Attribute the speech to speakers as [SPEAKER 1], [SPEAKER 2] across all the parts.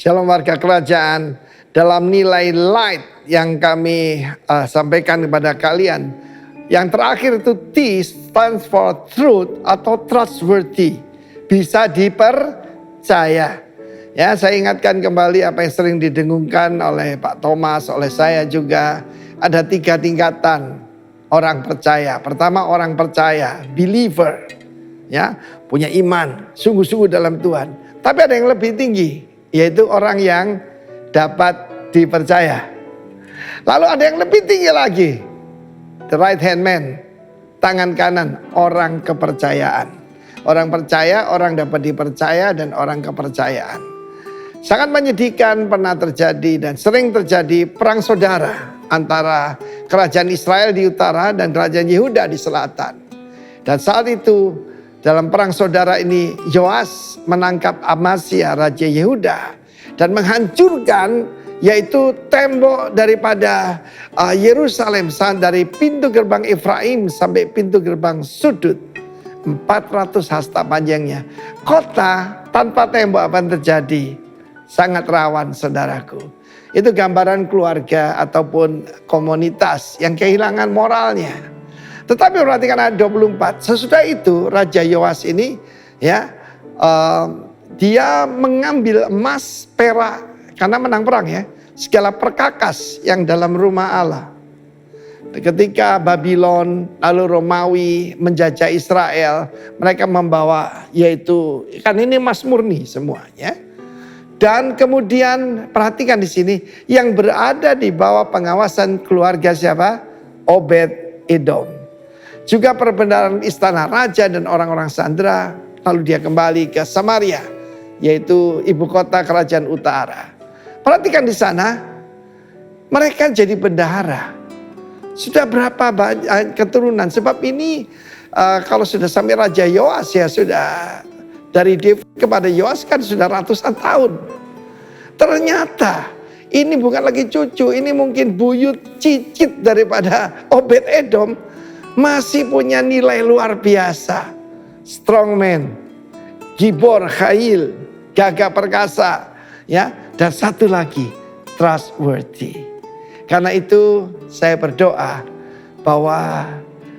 [SPEAKER 1] Shalom warga kerajaan, dalam nilai light yang kami sampaikan kepada kalian. Yang terakhir itu T stands for truth atau trustworthy. Bisa dipercaya. Ya, saya ingatkan kembali apa yang sering didengungkan oleh Pak Thomas, oleh saya juga. Ada 3 tingkatan orang percaya. Pertama orang percaya, believer. Ya, punya iman, sungguh-sungguh dalam Tuhan. Tapi ada yang lebih tinggi, yaitu orang yang dapat dipercaya. Lalu ada yang lebih tinggi lagi, the right hand man, tangan kanan, orang kepercayaan. Orang percaya, orang dapat dipercaya, dan orang kepercayaan. Sangat menyedihkan pernah terjadi dan sering terjadi perang saudara antara kerajaan Israel di utara dan kerajaan Yehuda di selatan. Dan saat itu dalam perang saudara ini Yoas menangkap Amasya raja Yehuda dan menghancurkan yaitu tembok daripada Yerusalem dari pintu gerbang Efraim sampai pintu gerbang sudut 400 hasta panjangnya. Kota tanpa tembok apa yang terjadi? Sangat rawan saudaraku. Itu gambaran keluarga ataupun komunitas yang kehilangan moralnya. Tetapi perhatikan ayat 24. Sesudah itu Raja Yoas ini ya dia mengambil emas, perak karena menang perang ya. Segala perkakas yang dalam rumah Allah. Ketika Babylon lalu Romawi menjajah Israel, mereka membawa yaitu kan ini emas murni semuanya. Dan kemudian perhatikan di sini yang berada di bawah pengawasan keluarga siapa? Obed Edom. Juga perbendaharaan istana raja dan orang-orang sandera. Lalu dia kembali ke Samaria, yaitu ibu kota kerajaan utara. Perhatikan di sana, mereka jadi bendahara. Sudah berapa banyak keturunan? Sebab ini kalau sudah sampai Raja Yoas ya sudah. Dari David kepada Yoas kan sudah ratusan tahun. Ternyata ini bukan lagi cucu, ini mungkin buyut cicit daripada Obed Edom. Masih punya nilai luar biasa. Strongman, gibor, khail, gagah perkasa. Ya, dan satu lagi, trustworthy. Karena itu saya berdoa bahwa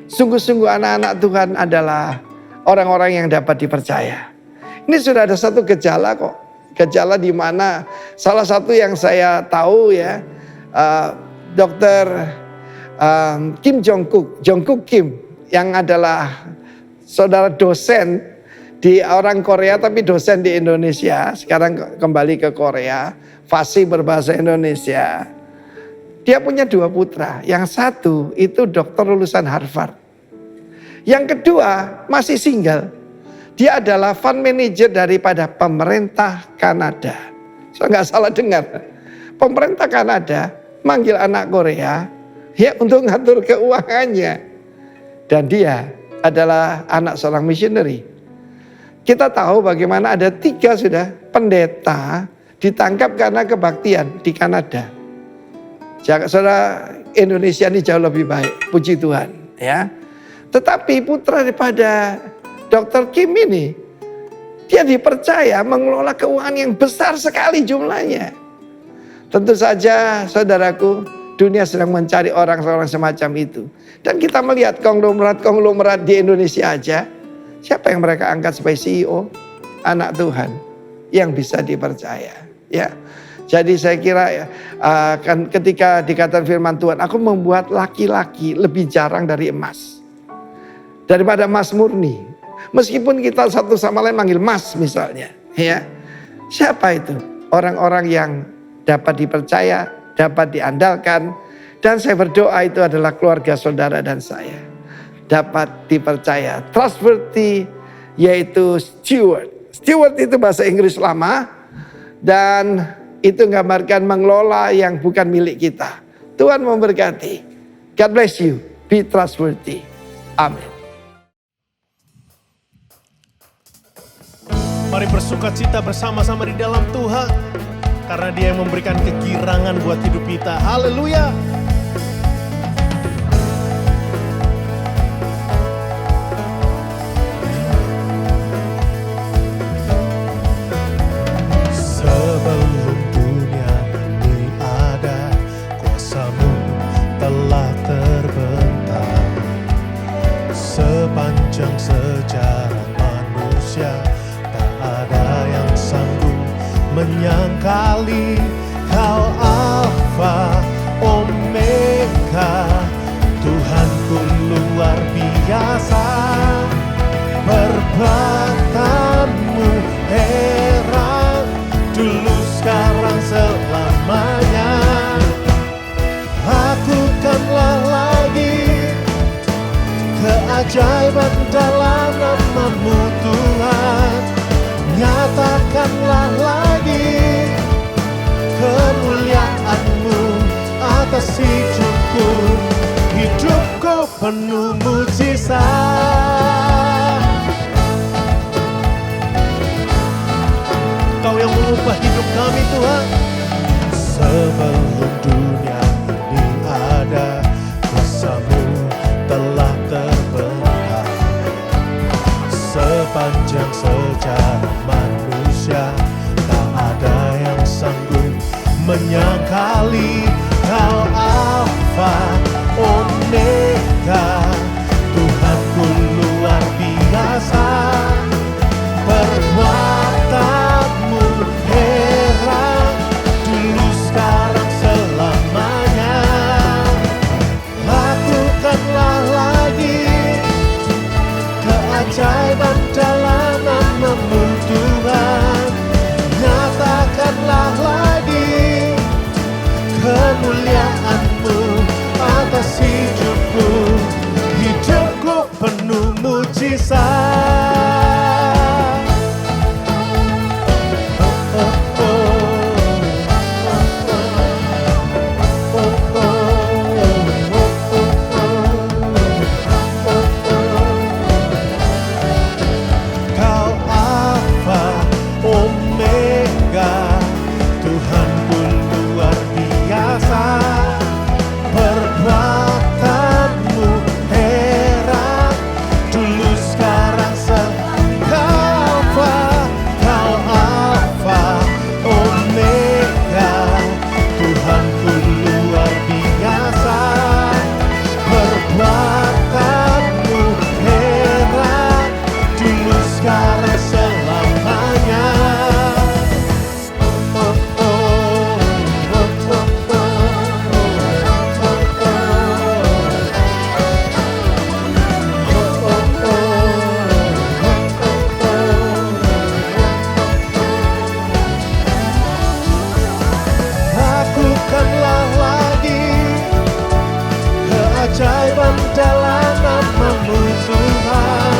[SPEAKER 1] sungguh-sungguh anak-anak Tuhan adalah orang-orang yang dapat dipercaya. Ini sudah ada satu gejala kok. Gejala di mana salah satu yang saya tahu ya, Dr. Kim Jongkook Kim yang adalah saudara dosen di orang Korea tapi dosen di Indonesia. Sekarang kembali ke Korea, fasih berbahasa Indonesia. Dia punya 2 putra. Yang satu itu dokter lulusan Harvard. Yang kedua masih single. Dia adalah fund manager daripada pemerintah Kanada. Saya nggak salah dengar. Pemerintah Kanada manggil anak Korea ya untuk ngatur keuangannya. Dan dia adalah anak seorang missionary. Kita tahu bagaimana ada 3 sudah pendeta ditangkap karena kebaktian di Kanada. Saudara, Indonesia ini jauh lebih baik, puji Tuhan ya. Tetapi putra daripada Dr. Kim ini, dia dipercaya mengelola keuangan yang besar sekali jumlahnya. Tentu saja saudaraku, dunia sedang mencari orang-orang semacam itu. Dan kita melihat konglomerat di Indonesia aja. Siapa yang mereka angkat sebagai CEO? Anak Tuhan yang bisa dipercaya. Ya, jadi saya kira kan ketika dikatakan firman Tuhan, aku membuat laki-laki lebih jarang dari emas. Daripada emas murni. Meskipun kita satu sama lain manggil mas misalnya. Ya, siapa itu? Orang-orang yang dapat dipercaya, dapat diandalkan. Dan saya berdoa itu adalah keluarga saudara dan saya. Dapat dipercaya. Trustworthy yaitu steward. Steward itu bahasa Inggris lama. Dan itu menggambarkan mengelola yang bukan milik kita. Tuhan memberkati. God bless you. Be trustworthy. Amin.
[SPEAKER 2] Mari bersukacita bersama-sama di dalam Tuhan. Karena Dia yang memberikan kegirangan buat hidup kita. Haleluya. Sebelum menyangkali Kau Alfa Omega, Tuhanku luar biasa. Perbuatanmu heran, dulu sekarang selamanya. Lakukanlah lagi keajaiban dalam nama-Mu Tuhan. Nyatakanlah lagi kemuliaan-Mu atas hidupku. Hidupku penuh mujizat. Kau yang mengubah hidup kami Tuhan. Sebelum dunia ini ada, kuasa-Mu telah terbentuk. Sepanjang sejarah manusia, tak ada yang sanggup menyangkali Kau Alfa Omega, Tuhanku luar biasa. Perbuatan-Mu heran, dulu sekarang selamanya. Lakukanlah lagi keajaiban dalam nama-Mu Tuhan. Nyatakanlah lagi kemuliaan-Mu atas hidupku. Hidupku penuh mujizat. Kau Alfa Omega, Tuhanku luar biasa. Perbuatan-Mu heran, dulu sekarang Kau Alfa Omega, Tuhanku luar biasa. Perbuatan-Mu heran, dulu sekarang selamanya. Lakukanlah lagi keajaiban dalam nama-Mu Tuhan.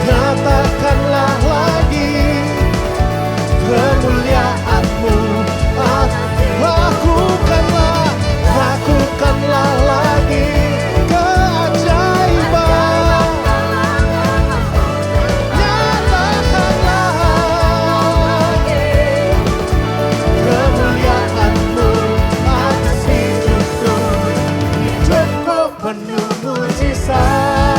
[SPEAKER 2] Nyatakanlah lagi kemuliaan-Mu. Lakukanlah lagi keajaiban. Nyatakanlah kemuliaan-Mu atas hidupku. Hidupku penuh mujizat.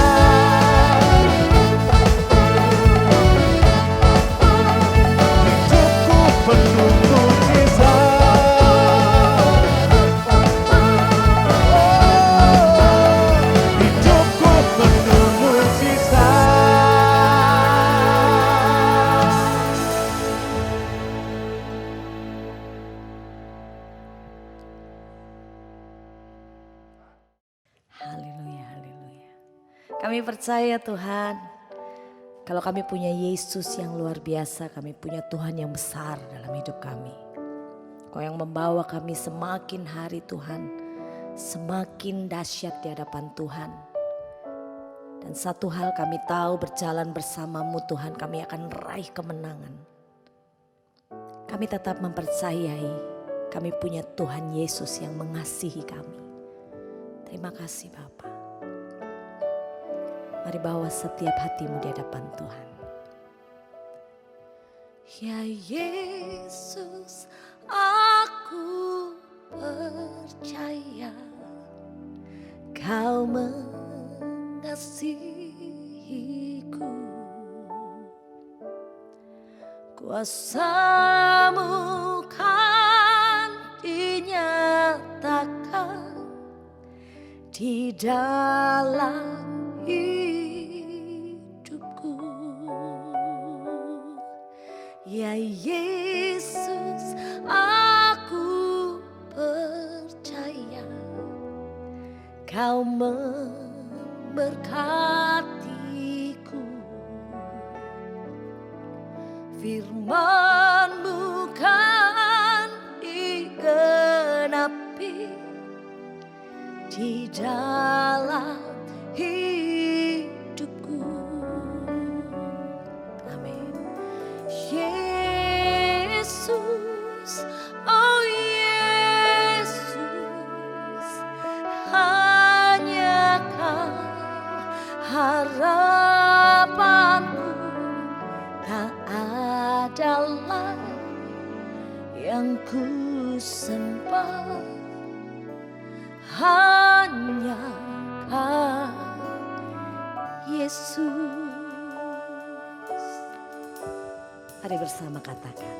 [SPEAKER 2] Hidupku penuh mujizat. Hidupku penuh mujizat.
[SPEAKER 3] Haleluya, haleluya. Kami percaya Tuhan, kalau kami punya Yesus yang luar biasa, kami punya Tuhan yang besar dalam hidup kami. Kau yang membawa kami semakin hari Tuhan, semakin dahsyat di hadapan Tuhan. Dan satu hal kami tahu, berjalan bersama-Mu Tuhan, kami akan raih kemenangan. Kami tetap mempercayai kami punya Tuhan Yesus yang mengasihi kami. Terima kasih Bapa. Mari bawa setiap hatimu di hadapan Tuhan. Ya Yesus, aku percaya Kau mengasihiku. Kuasa-Mu kan dinyatakan di dalam hidupku. Ya Yesus, aku percaya Kau memberkatiku. Firman-Mu kan digenapi di dalam hidupku. Amin. Yesus, oh Yesus, hanya Kau harapanku, tak ada lain yang ku sembah, hanya Kau Yesus. Mari bersama katakan,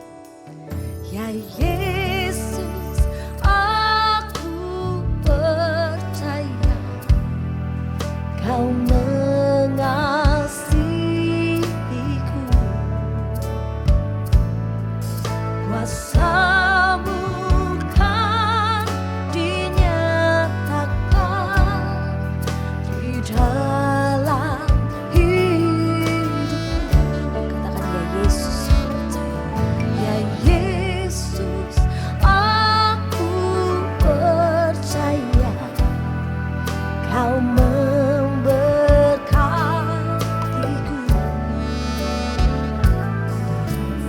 [SPEAKER 3] ya Yesus, aku percaya Kau mengasihiku. Kuasa-Mu kan dinyatakan di dalam hidupku. Katakan, ya Yesus, ya Yesus, aku percaya Kau memberkatiku.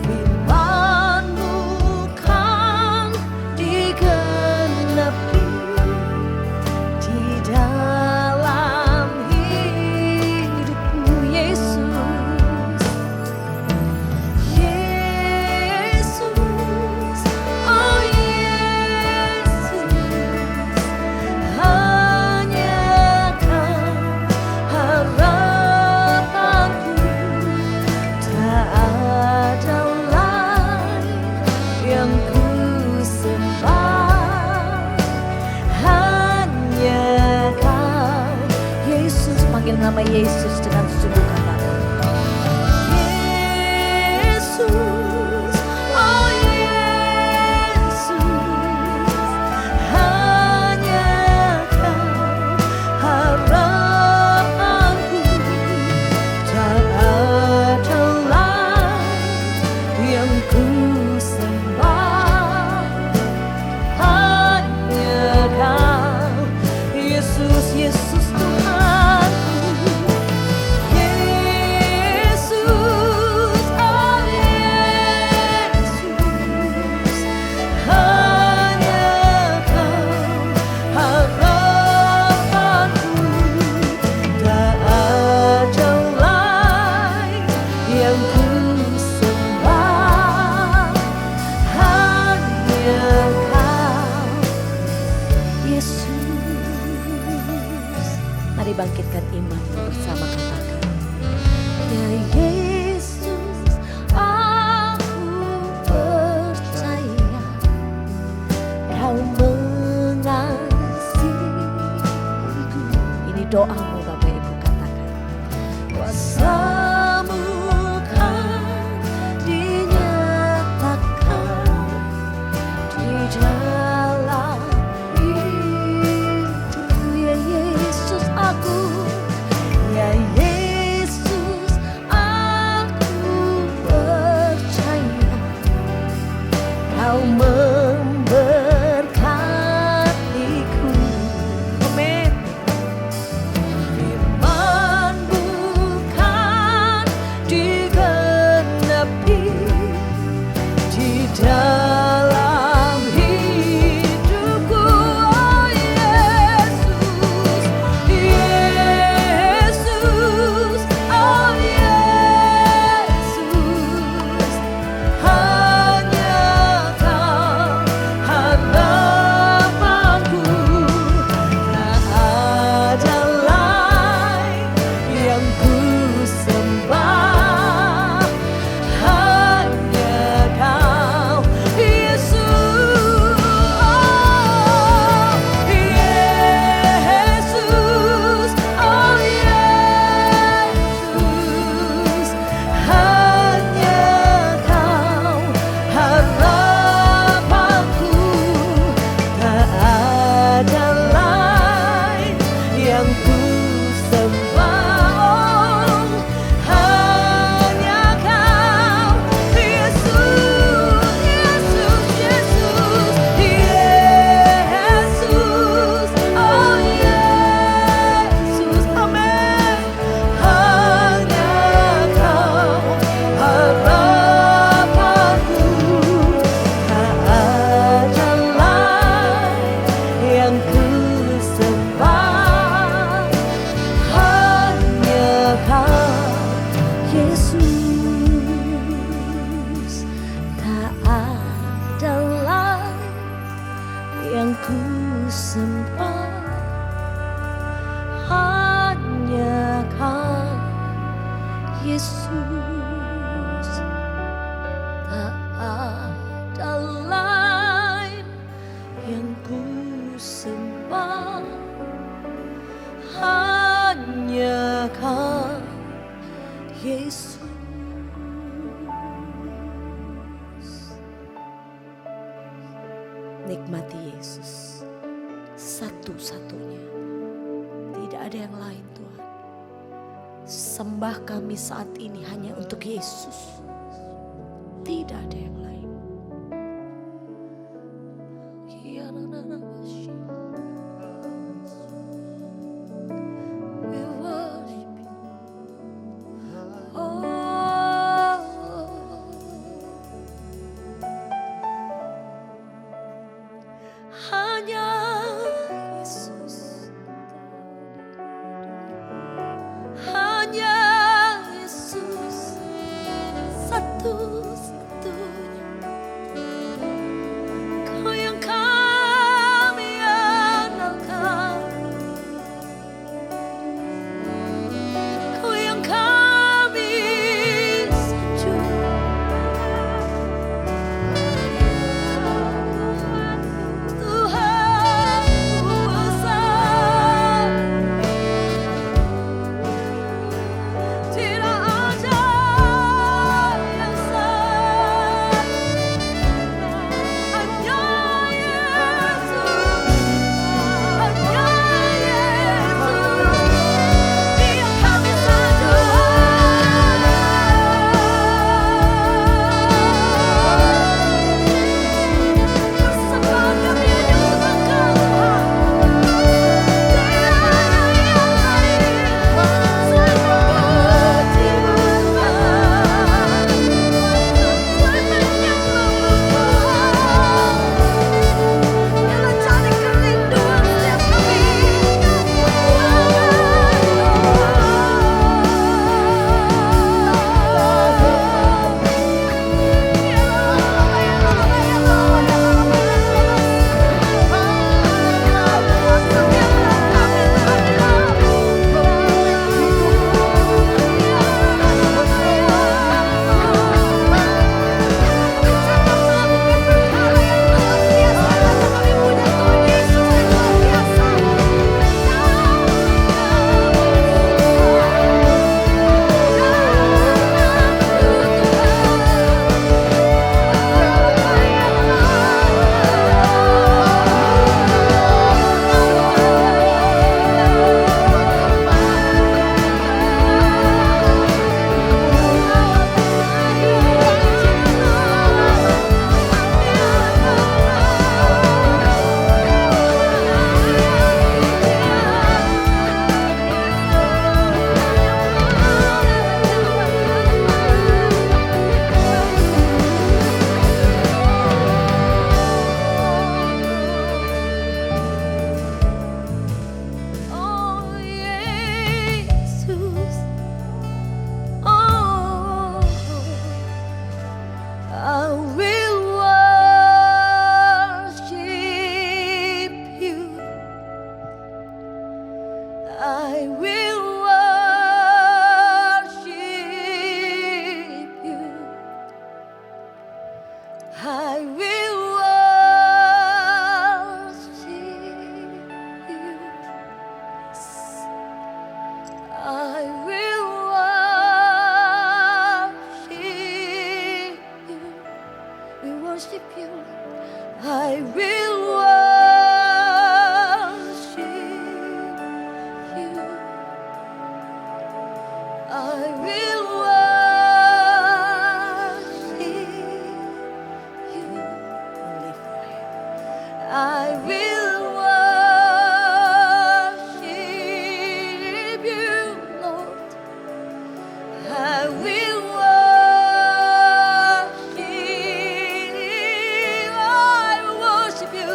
[SPEAKER 3] Firman-Mu kan digenapi di dalam hidupku. Yesus, Yesus, oh Yesus, hanya Kau harapanku, tak ada lain yang ku sembah, hanya Kau Yesus. Panggil nama Yesus dengan sungguh, katakan, Yesus, oh Yesus, hanya Kau harapanku, tak ada lain yang ku sembah, hanya Kau Yesus. Yesus Tuhanku, Yesus, oh Yesus, hanya Kau harapanku, tak ada lain yang ku sembah, hanya Kau Yesus. Mari bangkitkan imanmu bersama, katakan, ya Yesus, aku percaya Kau mengasihiku. Ini doamu Bapak Ibu, katakan, kuasa-Mu kan dinyatakan di dalam hidupku. Ya Yesus, aku, ya Yesus, Nikmati Yesus, satu-satunya. Tidak ada yang lain Tuhan. Sembah kami saat ini hanya untuk Yesus. Tidak ada yang lain. We worship you. Oh. Hanya Yesus, hanya Yesus, satu-satunya. Kau yang kami andalkan, Kau yang kami sanjung. Tuhan besar, tidak ada yang sama. Hanya Yesus, hanya Yesus, Dia kami bersembah kami hanya untuk Kau Tuhan. Oh Yesus, oh, I will worship you. I will worship you. I will worship you. I will worship you. We worship you. I will worship you. I will worship you. Lift your hand. I will worship you, Lord. I will worship you. I will worship you.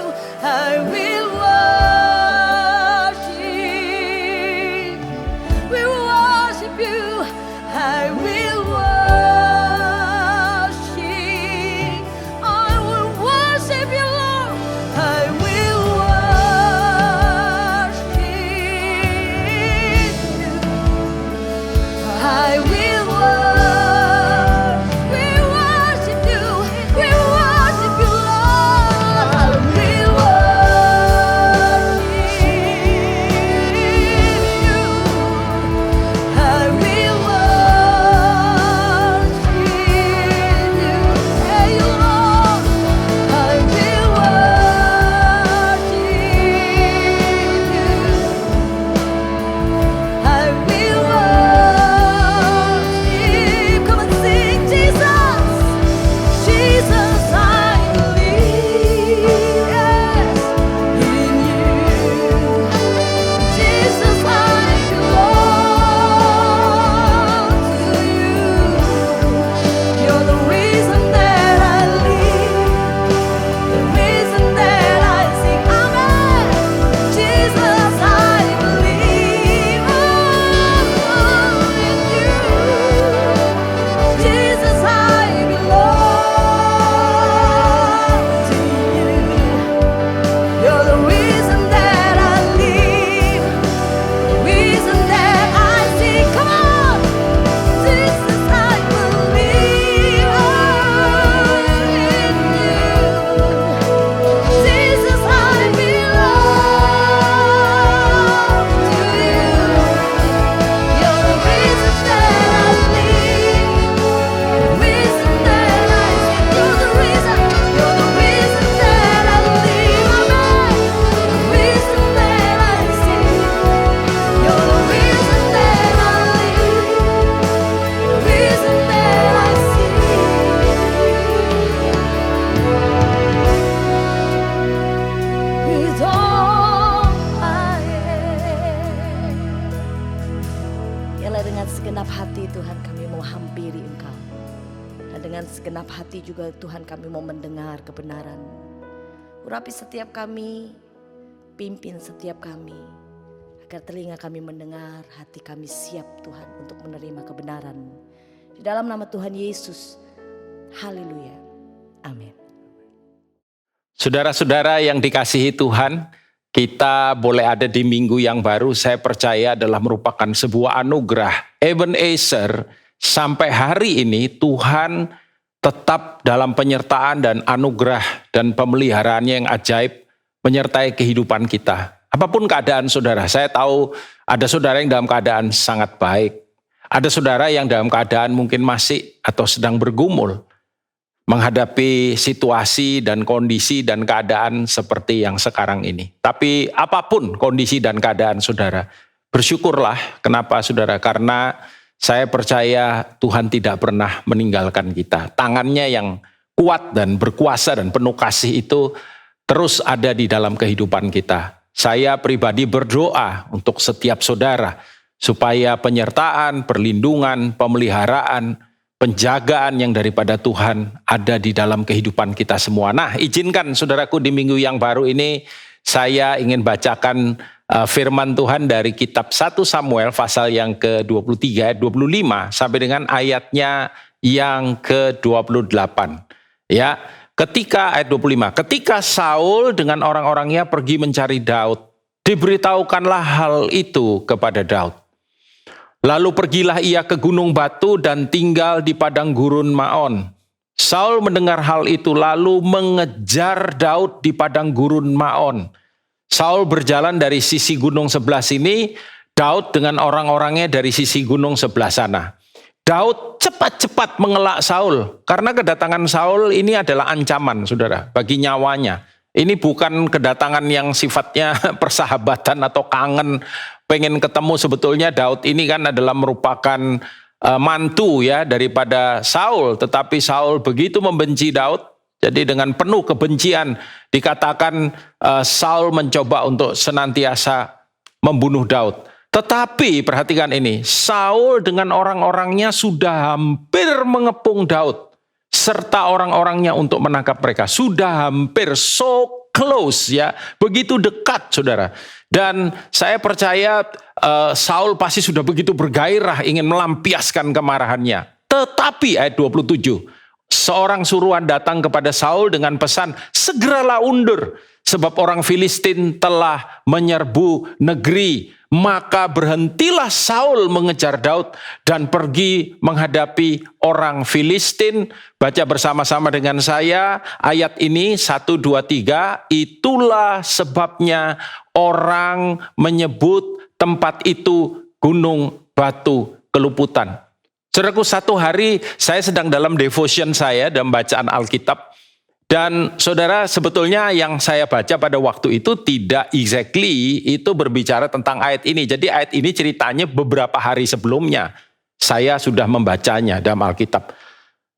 [SPEAKER 3] dengan segenap hati juga Tuhan kami mau mendengar kebenaran. Urapi setiap kami, pimpin setiap kami, agar telinga kami mendengar, hati kami siap Tuhan untuk menerima kebenaran. Di dalam nama Tuhan Yesus, haleluya, amin.
[SPEAKER 4] Saudara-saudara yang dikasihi Tuhan, kita boleh ada di minggu yang baru, saya percaya adalah merupakan sebuah anugerah. Ebenezer, sampai hari ini Tuhan tetap dalam penyertaan dan anugerah dan pemeliharaannya yang ajaib menyertai kehidupan kita. Apapun keadaan saudara, saya tahu ada saudara yang dalam keadaan sangat baik. Ada saudara yang dalam keadaan mungkin masih atau sedang bergumul menghadapi situasi dan kondisi dan keadaan seperti yang sekarang ini. Tapi apapun kondisi dan keadaan saudara, bersyukurlah. Kenapa saudara? Karena saya percaya Tuhan tidak pernah meninggalkan kita. Tangannya yang kuat dan berkuasa dan penuh kasih itu terus ada di dalam kehidupan kita. Saya pribadi berdoa untuk setiap saudara supaya penyertaan, perlindungan, pemeliharaan, penjagaan yang daripada Tuhan ada di dalam kehidupan kita semua. Nah, izinkan saudaraku di minggu yang baru ini saya ingin bacakan firman Tuhan dari kitab 1 Samuel pasal yang ke-23 ayat 25 sampai dengan ayatnya yang ke-28. Ya, ayat 25. Ketika Saul dengan orang-orangnya pergi mencari Daud, diberitahukanlah hal itu kepada Daud. Lalu pergilah ia ke gunung batu dan tinggal di padang gurun Maon. Saul mendengar hal itu lalu mengejar Daud di padang gurun Maon. Saul berjalan dari sisi gunung sebelah sini, Daud dengan orang-orangnya dari sisi gunung sebelah sana. Daud cepat-cepat mengelak Saul, karena kedatangan Saul ini adalah ancaman, saudara, bagi nyawanya. Ini bukan kedatangan yang sifatnya persahabatan atau kangen, pengen ketemu. Sebetulnya Daud ini kan adalah merupakan mantu ya daripada Saul. Tetapi Saul begitu membenci Daud, jadi dengan penuh kebencian dikatakan Saul mencoba untuk senantiasa membunuh Daud. Tetapi perhatikan ini, Saul dengan orang-orangnya sudah hampir mengepung Daud serta orang-orangnya untuk menangkap mereka. Sudah hampir, so close ya, begitu dekat saudara. Dan saya percaya Saul pasti sudah begitu bergairah ingin melampiaskan kemarahannya. Tetapi ayat 27, seorang suruhan datang kepada Saul dengan pesan, segeralah undur sebab orang Filistin telah menyerbu negeri. Maka berhentilah Saul mengejar Daud dan pergi menghadapi orang Filistin. Baca bersama-sama dengan saya ayat ini 1, 2, 3. Itulah sebabnya orang menyebut tempat itu gunung batu keluputan. Saudaraku, satu hari saya sedang dalam devotion saya dalam bacaan Alkitab. Dan saudara, sebetulnya yang saya baca pada waktu itu tidak exactly itu berbicara tentang ayat ini. Jadi ayat ini ceritanya beberapa hari sebelumnya saya sudah membacanya dalam Alkitab.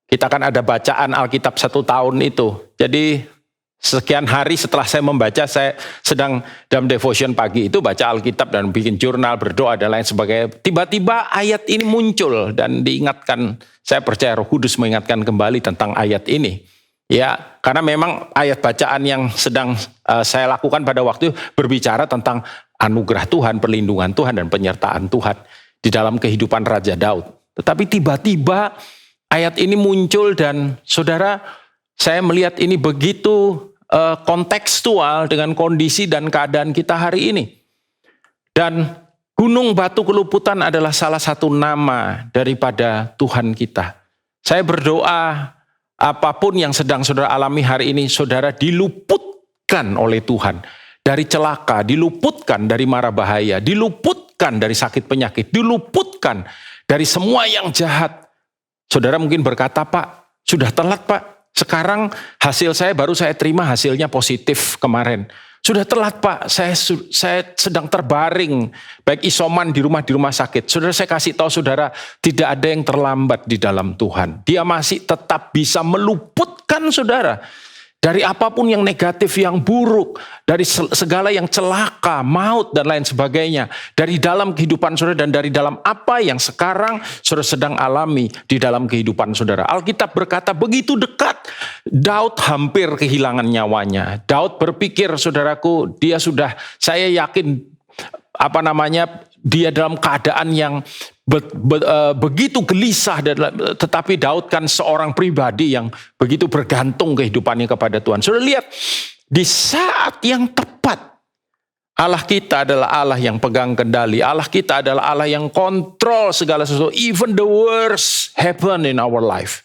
[SPEAKER 4] Kita kan ada bacaan Alkitab 1 tahun itu. Jadi sekian hari setelah saya membaca, saya sedang dalam devotion pagi itu baca Alkitab dan bikin jurnal, berdoa dan lain sebagainya. Tiba-tiba ayat ini muncul dan diingatkan, saya percaya Roh Kudus mengingatkan kembali tentang ayat ini. Ya, karena memang ayat bacaan yang sedang saya lakukan pada waktu itu berbicara tentang anugerah Tuhan, perlindungan Tuhan, dan penyertaan Tuhan di dalam kehidupan Raja Daud. Tetapi tiba-tiba ayat ini muncul dan saudara, saya melihat ini begitu kontekstual dengan kondisi dan keadaan kita hari ini. Dan gunung batu keluputan adalah salah satu nama daripada Tuhan kita. Saya berdoa, apapun yang sedang saudara alami hari ini, saudara diluputkan oleh Tuhan dari celaka, diluputkan dari mara bahaya, diluputkan dari sakit penyakit, diluputkan dari semua yang jahat. Saudara mungkin berkata, Pak, sudah telat Pak, sekarang hasil saya baru saya terima hasilnya positif kemarin. Sudah telat Pak, saya sedang terbaring, baik isoman di rumah sakit. Saudara, saya kasih tahu saudara, tidak ada yang terlambat di dalam Tuhan. Dia masih tetap bisa meluputkan saudara. Dari apapun yang negatif, yang buruk, dari segala yang celaka, maut dan lain sebagainya. Dari dalam kehidupan saudara dan dari dalam apa yang sekarang saudara sedang alami di dalam kehidupan saudara. Alkitab berkata begitu dekat. Daud hampir kehilangan nyawanya. Daud berpikir, saudaraku, dia sudah, saya yakin dia dalam keadaan yang begitu gelisah, tetapi Daud kan seorang pribadi yang begitu bergantung kehidupannya kepada Tuhan. Sudah lihat, di saat yang tepat, Allah kita adalah Allah yang pegang kendali. Allah kita adalah Allah yang kontrol segala sesuatu. Even the worst happen in our life.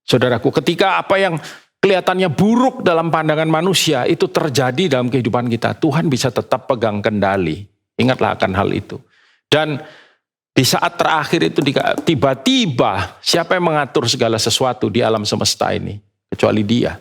[SPEAKER 4] Saudaraku, ketika apa yang kelihatannya buruk dalam pandangan manusia itu terjadi dalam kehidupan kita, Tuhan bisa tetap pegang kendali. Ingatlah akan hal itu. Dan di saat terakhir itu tiba-tiba siapa yang mengatur segala sesuatu di alam semesta ini? Kecuali Dia.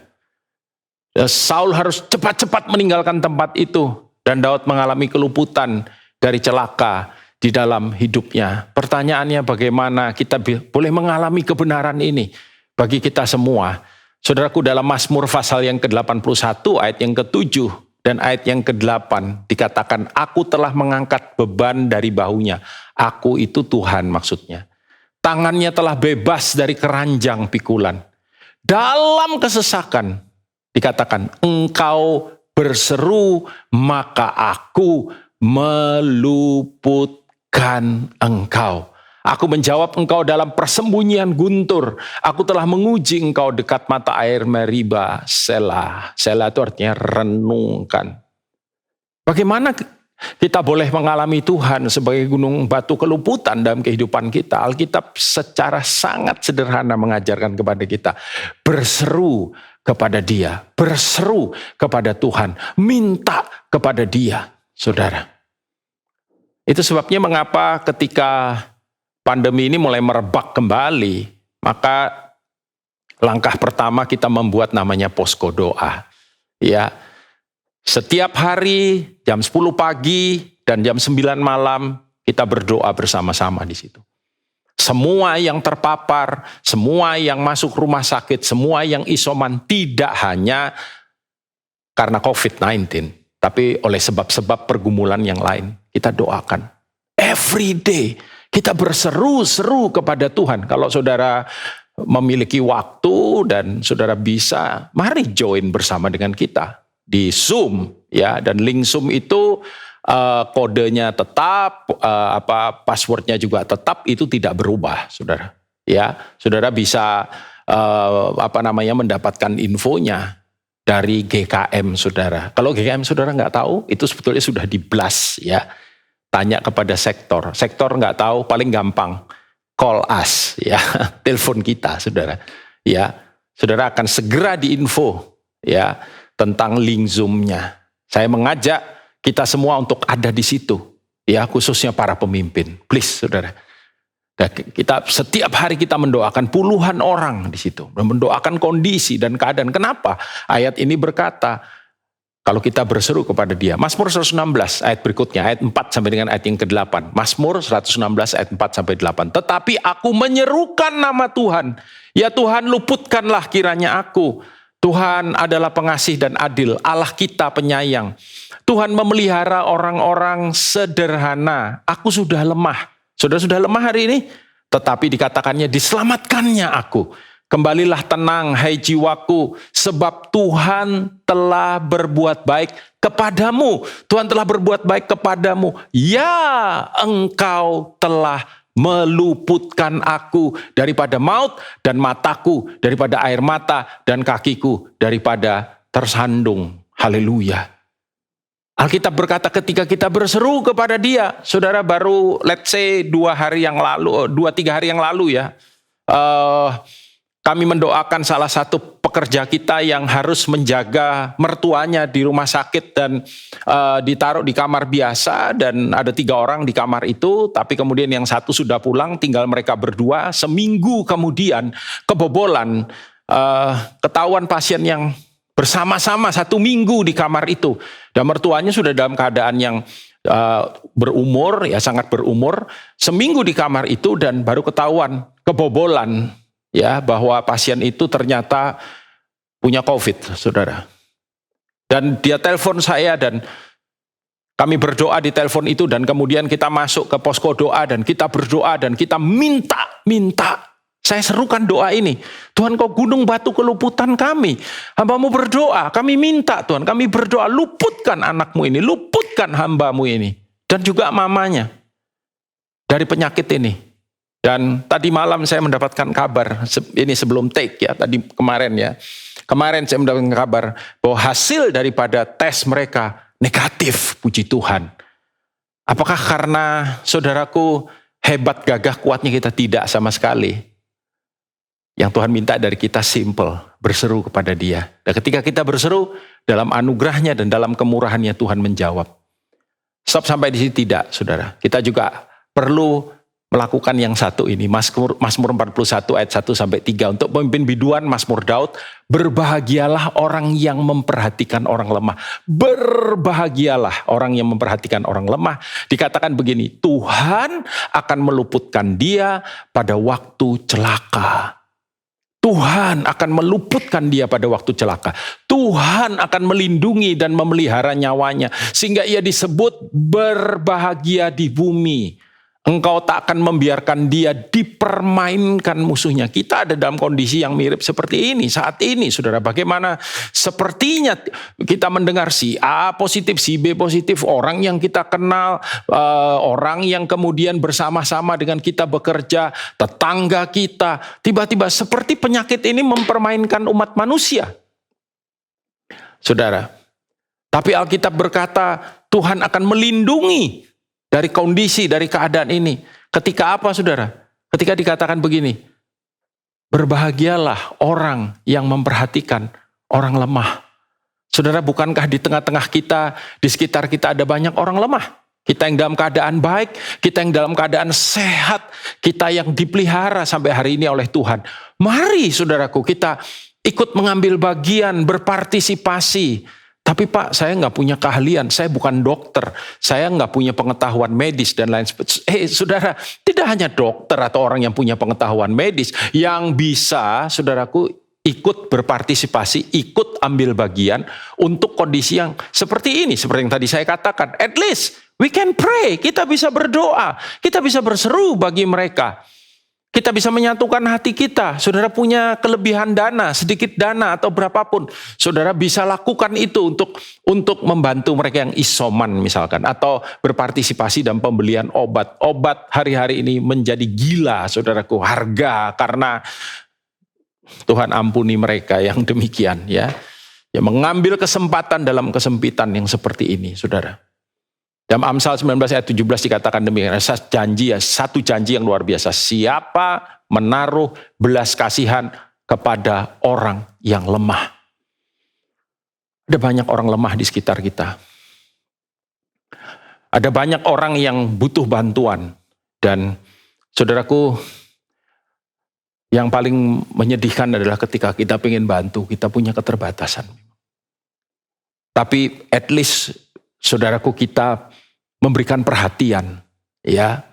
[SPEAKER 4] Saul harus cepat-cepat meninggalkan tempat itu. Dan Daud mengalami keluputan dari celaka di dalam hidupnya. Pertanyaannya bagaimana kita boleh mengalami kebenaran ini bagi kita semua. Saudaraku, dalam Mazmur pasal yang ke-81 ayat yang ke-7 dan ayat yang ke-8 dikatakan, aku telah mengangkat beban dari bahunya. Aku itu Tuhan maksudnya. Tangannya telah bebas dari keranjang pikulan. Dalam kesesakan dikatakan, engkau berseru maka aku meluputkan engkau. Aku menjawab engkau dalam persembunyian guntur. Aku telah menguji engkau dekat mata air Meriba. Selah. Selah itu artinya renungkan. Bagaimana kita boleh mengalami Tuhan sebagai gunung batu keluputan dalam kehidupan kita? Alkitab secara sangat sederhana mengajarkan kepada kita. Berseru kepada Dia. Berseru kepada Tuhan. Minta kepada Dia. Saudara. Itu sebabnya mengapa ketika pandemi ini mulai merebak kembali, maka langkah pertama kita membuat namanya posko doa. Ya, setiap hari jam 10 pagi dan jam 9 malam kita berdoa bersama-sama di situ. Semua yang terpapar, semua yang masuk rumah sakit, semua yang isoman tidak hanya karena COVID-19, tapi oleh sebab-sebab pergumulan yang lain. Kita doakan every day. Kita berseru-seru kepada Tuhan. Kalau saudara memiliki waktu dan saudara bisa, mari join bersama dengan kita di Zoom, ya. Dan link Zoom itu kodenya tetap, passwordnya juga tetap, itu tidak berubah, saudara. Ya, saudara bisa mendapatkan infonya dari GKM saudara. Kalau GKM saudara nggak tahu, itu sebetulnya sudah di-blast, ya. Tanya kepada sektor. Sektor nggak tahu, paling gampang call us, ya, telepon kita, saudara. Ya, saudara akan segera diinfo, ya, tentang link Zoom-nya. Saya mengajak kita semua untuk ada di situ, ya, khususnya para pemimpin. Please, saudara. Kita setiap hari kita mendoakan puluhan orang di situ, mendoakan kondisi dan keadaan. Kenapa? Ayat ini berkata, kalau kita berseru kepada Dia. Mazmur 116 ayat berikutnya, ayat 4 sampai dengan ayat yang ke-8. Mazmur 116 ayat 4 sampai 8. Tetapi aku menyerukan nama Tuhan. Ya Tuhan, luputkanlah kiranya aku. Tuhan adalah pengasih dan adil. Allah kita penyayang. Tuhan memelihara orang-orang sederhana. Aku sudah lemah. Sudah lemah hari ini? Tetapi dikatakannya diselamatkannya aku. Kembalilah tenang hai jiwaku, sebab Tuhan telah berbuat baik kepadamu. Tuhan telah berbuat baik kepadamu. Ya, engkau telah meluputkan aku daripada maut dan mataku daripada air mata dan kakiku daripada tersandung. Haleluya. Alkitab berkata ketika kita berseru kepada Dia, saudara, baru let's say 2-3 hari yang lalu ya, kami mendoakan salah satu pekerja kita yang harus menjaga mertuanya di rumah sakit dan ditaruh di kamar biasa, dan ada 3 orang di kamar itu, tapi kemudian yang satu sudah pulang, tinggal mereka berdua. Seminggu kemudian kebobolan, ketahuan pasien yang bersama-sama 1 minggu di kamar itu, dan mertuanya sudah dalam keadaan yang berumur, ya sangat berumur, seminggu di kamar itu, dan baru ketahuan kebobolan. Ya, bahwa pasien itu ternyata punya COVID, saudara. Dan dia telepon saya dan kami berdoa di telepon itu, dan kemudian kita masuk ke posko doa dan kita berdoa dan kita minta. Saya serukan doa ini. Tuhan, kau gunung batu keluputan kami. Hambamu berdoa, kami minta Tuhan, kami berdoa, luputkan anakmu ini, luputkan hambamu ini. Dan juga mamanya dari penyakit ini. Dan tadi malam saya mendapatkan kabar, ini sebelum take ya, tadi kemarin ya. Kemarin saya mendapatkan kabar bahwa hasil daripada tes mereka negatif, puji Tuhan. Apakah karena saudaraku hebat, gagah, kuatnya kita? Tidak sama sekali. Yang Tuhan minta dari kita simple, berseru kepada Dia. Dan ketika kita berseru, dalam anugerahnya dan dalam kemurahannya Tuhan menjawab. Stop sampai di sini tidak, saudara. Kita juga perlu melakukan yang satu ini. Mazmur 41 ayat 1 sampai 3 untuk pemimpin biduan Mazmur Daud, berbahagialah orang yang memperhatikan orang lemah. Berbahagialah orang yang memperhatikan orang lemah. Dikatakan begini, Tuhan akan meluputkan dia pada waktu celaka. Tuhan akan meluputkan dia pada waktu celaka. Tuhan akan melindungi dan memelihara nyawanya sehingga ia disebut berbahagia di bumi. Engkau tak akan membiarkan dia dipermainkan musuhnya. Kita ada dalam kondisi yang mirip seperti ini saat ini, saudara. Bagaimana sepertinya kita mendengar si A positif, si B positif, orang yang kita kenal, orang yang kemudian bersama-sama dengan kita bekerja, tetangga kita, tiba-tiba seperti penyakit ini mempermainkan umat manusia. Saudara, tapi Alkitab berkata Tuhan akan melindungi dari kondisi, dari keadaan ini. Ketika apa, saudara? Ketika dikatakan begini, berbahagialah orang yang memperhatikan orang lemah. Saudara, bukankah di tengah-tengah kita, di sekitar kita ada banyak orang lemah? Kita yang dalam keadaan baik, kita yang dalam keadaan sehat, kita yang dipelihara sampai hari ini oleh Tuhan. Mari, saudaraku, kita ikut mengambil bagian, berpartisipasi. Tapi Pak, saya nggak punya keahlian, saya bukan dokter, saya nggak punya pengetahuan medis dan lain sebagainya. Saudara, tidak hanya dokter atau orang yang punya pengetahuan medis yang bisa, saudaraku, ikut berpartisipasi, ikut ambil bagian untuk kondisi yang seperti ini. Seperti yang tadi saya katakan, at least we can pray, kita bisa berdoa, kita bisa berseru bagi mereka. Kita bisa menyatukan hati kita. Saudara punya kelebihan dana, sedikit dana atau berapapun. Saudara bisa lakukan itu untuk membantu mereka yang isoman misalkan. Atau berpartisipasi dalam pembelian obat. Obat hari-hari ini menjadi gila, saudaraku. Harga karena Tuhan ampuni mereka yang demikian ya. Yang mengambil kesempatan dalam kesempitan yang seperti ini, saudara. Dalam Amsal 19 ayat 17 dikatakan demikian, satu janji yang luar biasa. Siapa menaruh belas kasihan kepada orang yang lemah. Ada banyak orang lemah di sekitar kita. Ada banyak orang yang butuh bantuan. Dan saudaraku, yang paling menyedihkan adalah ketika kita ingin bantu, kita punya keterbatasan. Tapi at least saudaraku, kita memberikan perhatian, ya.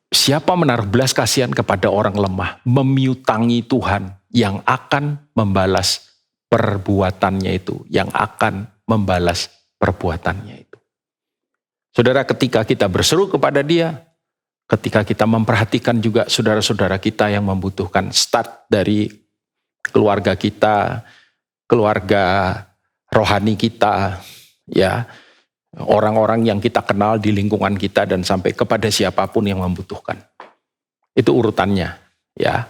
[SPEAKER 4] Siapa menaruh belas kasihan kepada orang lemah, memiutangi Tuhan yang akan membalas perbuatannya itu, yang akan membalas perbuatannya itu. Saudara, ketika kita berseru kepada Dia, ketika kita memperhatikan juga saudara-saudara kita yang membutuhkan, start dari keluarga kita, keluarga rohani kita, ya, orang-orang yang kita kenal di lingkungan kita dan sampai kepada siapapun yang membutuhkan. Itu urutannya, ya.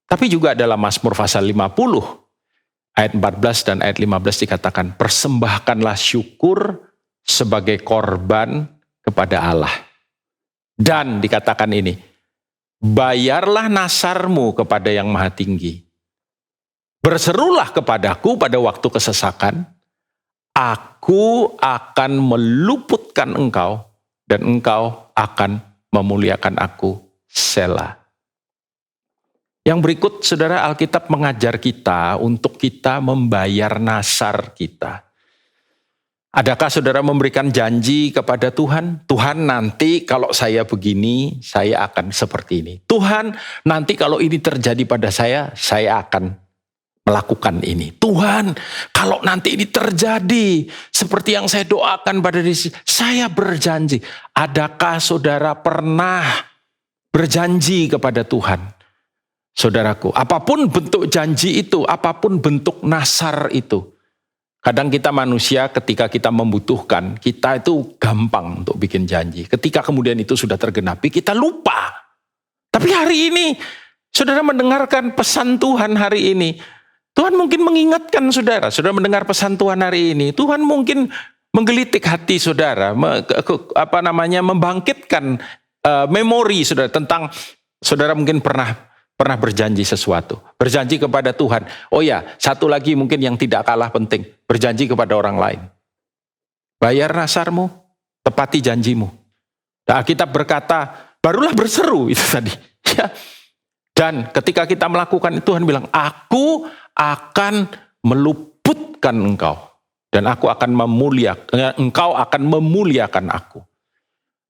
[SPEAKER 4] Tapi juga dalam Mazmur pasal 50 ayat 14 dan ayat 15 dikatakan, persembahkanlah syukur sebagai korban kepada Allah. Dan dikatakan ini, bayarlah nasarmu kepada yang maha tinggi. Berserulah kepadaku pada waktu kesesakan, aku akan meluputkan engkau dan engkau akan memuliakan aku. Selah. Yang berikut, saudara, Alkitab mengajar kita untuk kita membayar nasar kita. Adakah saudara memberikan janji kepada Tuhan? Tuhan, nanti kalau saya begini, saya akan seperti ini. Tuhan, nanti kalau ini terjadi pada saya akan melakukan ini. Tuhan, kalau nanti ini terjadi seperti yang saya doakan pada diri saya berjanji. Adakah saudara pernah berjanji kepada Tuhan? Saudaraku, apapun bentuk janji itu, apapun bentuk nasar itu. Kadang kita manusia ketika kita membutuhkan, kita itu gampang untuk bikin janji. Ketika kemudian itu sudah tergenapi, kita lupa. Tapi hari ini, saudara mendengarkan pesan Tuhan hari ini. Tuhan mungkin mengingatkan saudara mendengar pesan Tuhan hari ini. Tuhan mungkin menggelitik hati saudara, membangkitkan memori saudara tentang saudara mungkin pernah berjanji sesuatu. Berjanji kepada Tuhan. Oh ya, satu lagi mungkin yang tidak kalah penting. Berjanji kepada orang lain. Bayar nasarmu, tepati janjimu. Nah, Alkitab berkata, barulah berseru itu tadi. Ya. Dan ketika kita melakukan itu, Tuhan bilang, aku akan meluputkan engkau. Dan aku akan engkau akan memuliakan aku.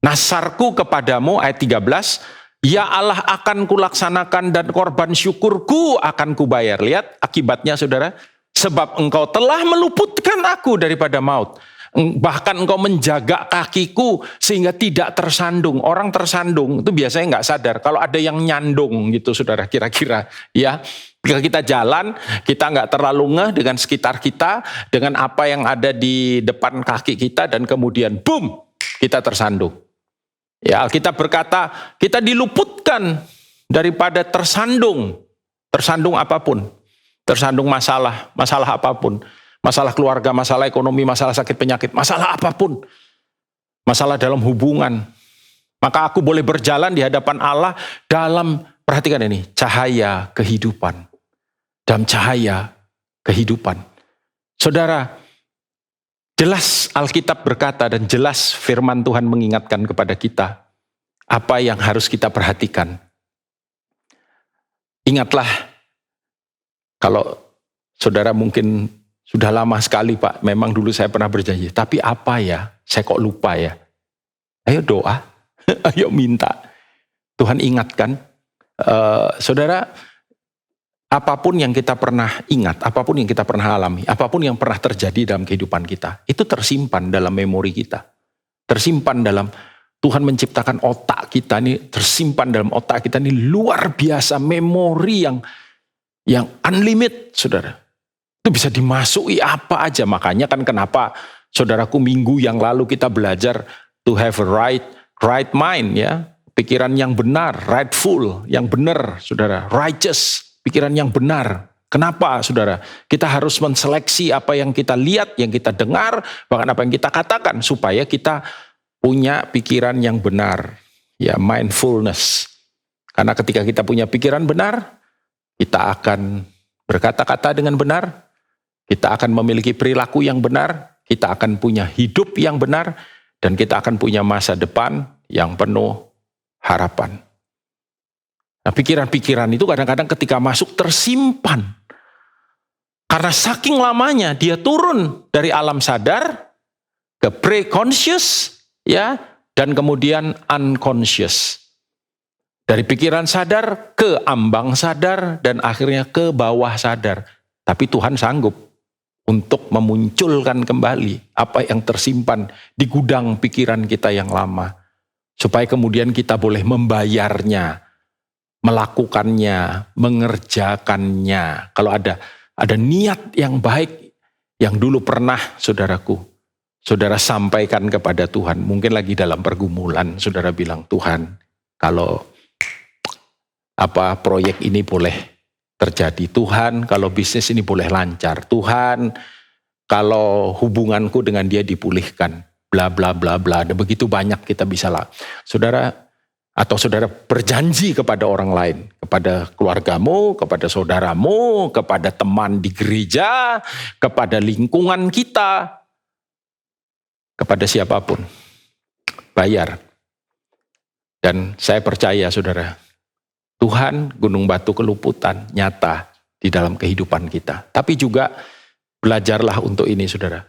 [SPEAKER 4] Nasarku kepadamu, ayat 13, ya Allah akan kulaksanakan dan korban syukurku akan kubayar. Lihat akibatnya saudara. Sebab engkau telah meluputkan aku daripada maut. Bahkan engkau menjaga kakiku sehingga tidak tersandung. Orang tersandung itu biasanya nggak sadar. Kalau ada yang nyandung gitu saudara kira-kira. Ya, ketika kita jalan kita nggak terlalu ngeh dengan sekitar kita. Dengan apa yang ada di depan kaki kita dan kemudian boom kita tersandung. Ya, Alkitab berkata, kita diluputkan daripada tersandung apapun. Tersandung masalah apapun. Masalah keluarga, masalah ekonomi, masalah sakit penyakit, masalah apapun. Masalah dalam hubungan. Maka aku boleh berjalan di hadapan Allah dalam, perhatikan ini, cahaya kehidupan. Dalam cahaya kehidupan. Saudara, jelas Alkitab berkata dan jelas firman Tuhan mengingatkan kepada kita apa yang harus kita perhatikan. Ingatlah, kalau saudara mungkin sudah lama sekali Pak, memang dulu saya pernah berjanji, tapi apa ya, saya kok lupa ya. Ayo doa, ayo minta. Tuhan ingatkan, saudara, apapun yang kita pernah ingat, apapun yang kita pernah alami, apapun yang pernah terjadi dalam kehidupan kita, itu tersimpan dalam memori kita. Tersimpan dalam, Tuhan menciptakan otak kita ini, tersimpan dalam otak kita ini luar biasa memori yang unlimited, saudara. Itu bisa dimasuki apa aja. Makanya kan kenapa, saudaraku, minggu yang lalu kita belajar to have a right mind, ya. Pikiran yang benar, rightful, yang benar, saudara, righteous. Pikiran yang benar. Kenapa saudara? Kita harus menseleksi apa yang kita lihat, yang kita dengar, bahkan apa yang kita katakan. Supaya kita punya pikiran yang benar. Ya, mindfulness. Karena ketika kita punya pikiran benar, kita akan berkata-kata dengan benar. Kita akan memiliki perilaku yang benar. Kita akan punya hidup yang benar. Dan kita akan punya masa depan yang penuh harapan. Nah, pikiran-pikiran itu kadang-kadang ketika masuk tersimpan. Karena saking lamanya dia turun dari alam sadar ke pre-conscious, ya, dan kemudian unconscious. Dari pikiran sadar ke ambang sadar dan akhirnya ke bawah sadar. Tapi Tuhan sanggup untuk memunculkan kembali apa yang tersimpan di gudang pikiran kita yang lama. Supaya kemudian kita boleh membayarnya, melakukannya, mengerjakannya. Kalau ada niat yang baik yang dulu pernah saudaraku, saudara sampaikan kepada Tuhan. Mungkin lagi dalam pergumulan, saudara bilang, Tuhan, kalau proyek ini boleh terjadi. Tuhan, kalau bisnis ini boleh lancar. Tuhan, kalau hubunganku dengan dia dipulihkan. Bla bla bla bla. Dan begitu banyak kita bisa lah. Saudara berjanji kepada orang lain, kepada keluargamu, kepada saudaramu, kepada teman di gereja, kepada lingkungan kita, kepada siapapun. Bayar. Dan saya percaya saudara, Tuhan gunung batu keluputan nyata di dalam kehidupan kita. Tapi juga belajarlah untuk ini saudara.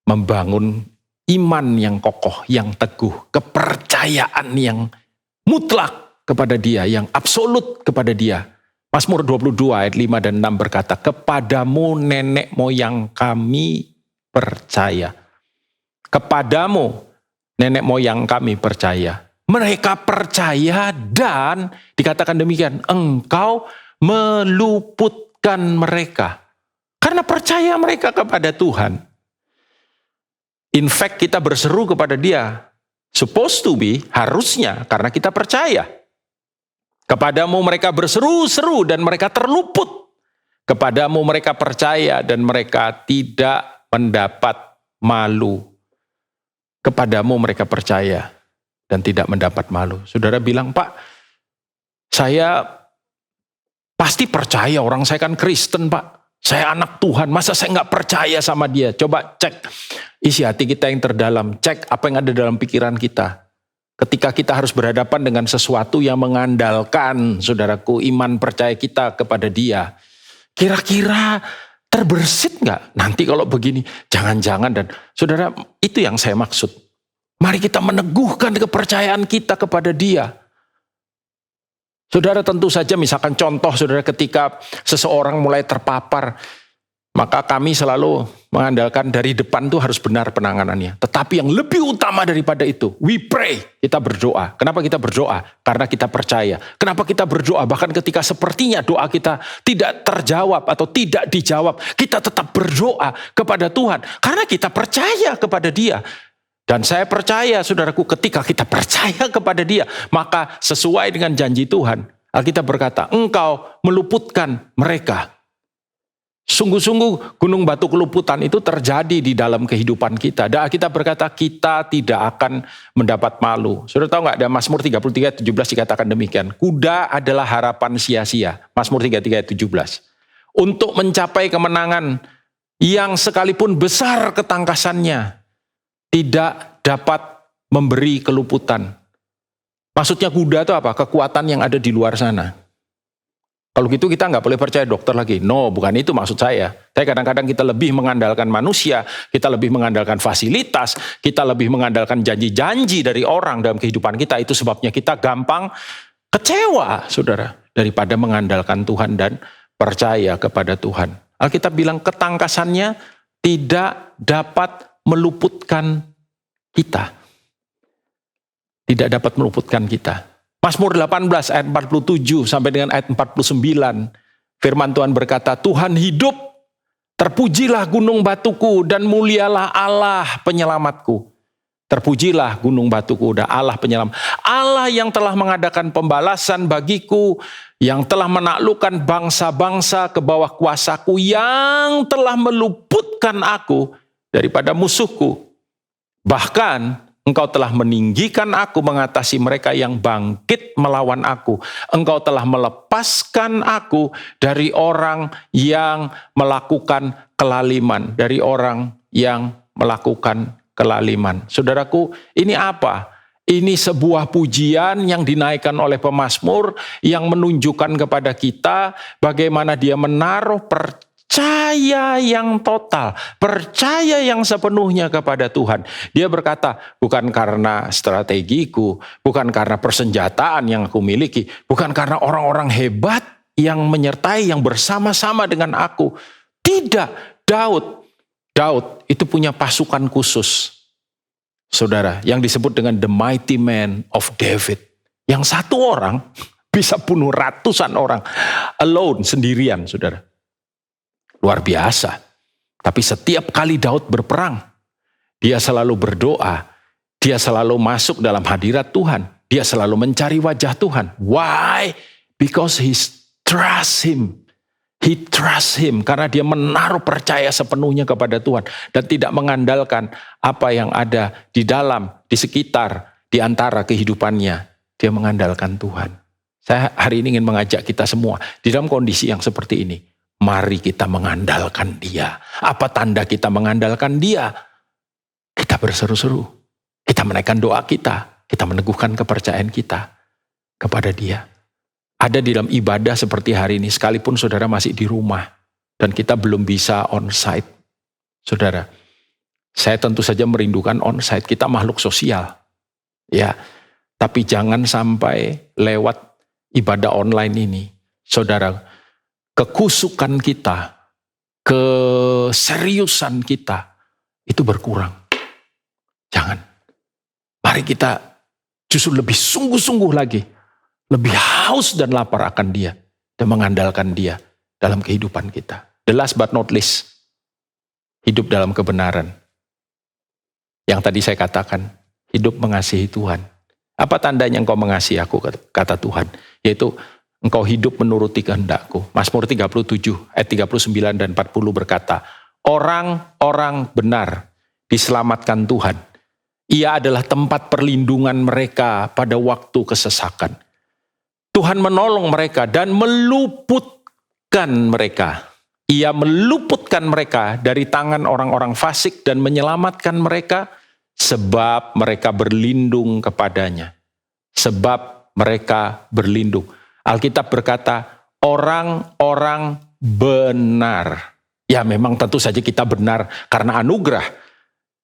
[SPEAKER 4] Membangun iman yang kokoh, yang teguh, kepercayaan yang mutlak kepada dia, yang absolut kepada dia. Mazmur 22 ayat 5 dan 6 berkata, kepadamu nenek moyang kami percaya. Kepadamu nenek moyang kami percaya. Mereka percaya dan dikatakan demikian, engkau meluputkan mereka. Karena percaya mereka kepada Tuhan. In fact kita berseru kepada dia. Supposed to be, harusnya karena kita percaya. Kepadamu mereka berseru-seru dan mereka terluput. Kepadamu mereka percaya dan mereka tidak mendapat malu. Kepadamu mereka percaya dan tidak mendapat malu. Saudara bilang, Pak, saya pasti percaya, orang saya kan Kristen, Pak. Saya anak Tuhan, masa saya nggak percaya sama dia? Coba cek isi hati kita yang terdalam, cek apa yang ada dalam pikiran kita. Ketika kita harus berhadapan dengan sesuatu yang mengandalkan, saudaraku, iman percaya kita kepada dia. Kira-kira terbersit nggak? Nanti kalau begini, jangan-jangan. Dan saudara, itu yang saya maksud. Mari kita meneguhkan kepercayaan kita kepada dia. Saudara, tentu saja misalkan contoh, saudara, ketika seseorang mulai terpapar, maka kami selalu mengandalkan dari depan itu harus benar penanganannya. Tetapi yang lebih utama daripada itu, we pray, kita berdoa. Kenapa kita berdoa? Karena kita percaya. Kenapa kita berdoa? Bahkan ketika sepertinya doa kita tidak terjawab atau tidak dijawab, kita tetap berdoa kepada Tuhan. Karena kita percaya kepada dia. Dan saya percaya, saudaraku, ketika kita percaya kepada dia, maka sesuai dengan janji Tuhan, Alkitab berkata, engkau meluputkan mereka. Sungguh-sungguh gunung batu keluputan itu terjadi di dalam kehidupan kita. Dan kita berkata kita tidak akan mendapat malu. Saudara tahu nggak, ada Mazmur 33 17 dikatakan demikian. Kuda adalah harapan sia-sia. Mazmur 33 17. Untuk mencapai kemenangan yang sekalipun besar ketangkasannya tidak dapat memberi keluputan. Maksudnya kuda itu apa? Kekuatan yang ada di luar sana. Kalau gitu kita nggak boleh percaya dokter lagi. No, bukan itu maksud saya. Tapi kadang-kadang kita lebih mengandalkan manusia, kita lebih mengandalkan fasilitas, kita lebih mengandalkan janji-janji dari orang dalam kehidupan kita. Itu sebabnya kita gampang kecewa, saudara, daripada mengandalkan Tuhan dan percaya kepada Tuhan. Alkitab bilang ketangkasannya tidak dapat meluputkan kita. Tidak dapat meluputkan kita. Mazmur 18 ayat 47 sampai dengan ayat 49. Firman Tuhan berkata, Tuhan hidup, terpujilah gunung batuku dan mulialah Allah penyelamatku. Terpujilah gunung batuku dan Allah penyelamat. Allah yang telah mengadakan pembalasan bagiku, yang telah menaklukkan bangsa-bangsa ke bawah kuasaku, yang telah meluputkan aku daripada musuhku. Bahkan Engkau telah meninggikan aku mengatasi mereka yang bangkit melawan aku. Engkau telah melepaskan aku dari orang yang melakukan kelaliman. Dari orang yang melakukan kelaliman. Saudaraku, ini apa? Ini sebuah pujian yang dinaikkan oleh pemazmur yang menunjukkan kepada kita bagaimana dia menaruh percaya yang total, percaya yang sepenuhnya kepada Tuhan. Dia berkata, bukan karena strategiku, bukan karena persenjataan yang aku miliki, bukan karena orang-orang hebat yang menyertai, yang bersama-sama dengan aku. Tidak, Daud itu punya pasukan khusus. Saudara, yang disebut dengan the mighty man of David. Yang satu orang bisa bunuh ratusan orang, alone, sendirian, saudara. Luar biasa. Tapi setiap kali Daud berperang, dia selalu berdoa. Dia selalu masuk dalam hadirat Tuhan. Dia selalu mencari wajah Tuhan. Why? Because he trusts him. He trusts him. Karena dia menaruh percaya sepenuhnya kepada Tuhan. Dan tidak mengandalkan apa yang ada di dalam, di sekitar, di antara kehidupannya. Dia mengandalkan Tuhan. Saya hari ini ingin mengajak kita semua di dalam kondisi yang seperti ini. Mari kita mengandalkan dia. Apa tanda kita mengandalkan dia? Kita berseru-seru. Kita menaikkan doa kita. Kita meneguhkan kepercayaan kita kepada dia. Ada di dalam ibadah seperti hari ini. Sekalipun saudara masih di rumah. Dan kita belum bisa on-site. Saudara, saya tentu saja merindukan on-site. Kita makhluk sosial. Ya, tapi jangan sampai lewat ibadah online ini. saudara, kekusukan kita, keseriusan kita itu berkurang. Jangan. Mari kita justru lebih sungguh-sungguh lagi, lebih haus dan lapar akan Dia dan mengandalkan Dia dalam kehidupan kita. The last but not least, hidup dalam kebenaran. Yang tadi saya katakan, hidup mengasihi Tuhan. Apa tandanya engkau mengasihi aku, kata Tuhan? Yaitu engkau hidup menuruti kehendakku. Mazmur 37 ayat 39 dan 40 berkata, orang-orang benar diselamatkan Tuhan. Ia adalah tempat perlindungan mereka pada waktu kesesakan. Tuhan menolong mereka dan meluputkan mereka. Ia meluputkan mereka dari tangan orang-orang fasik dan menyelamatkan mereka sebab mereka berlindung kepadanya. Sebab mereka berlindung. Alkitab berkata, orang-orang benar. Ya memang tentu saja kita benar karena anugerah.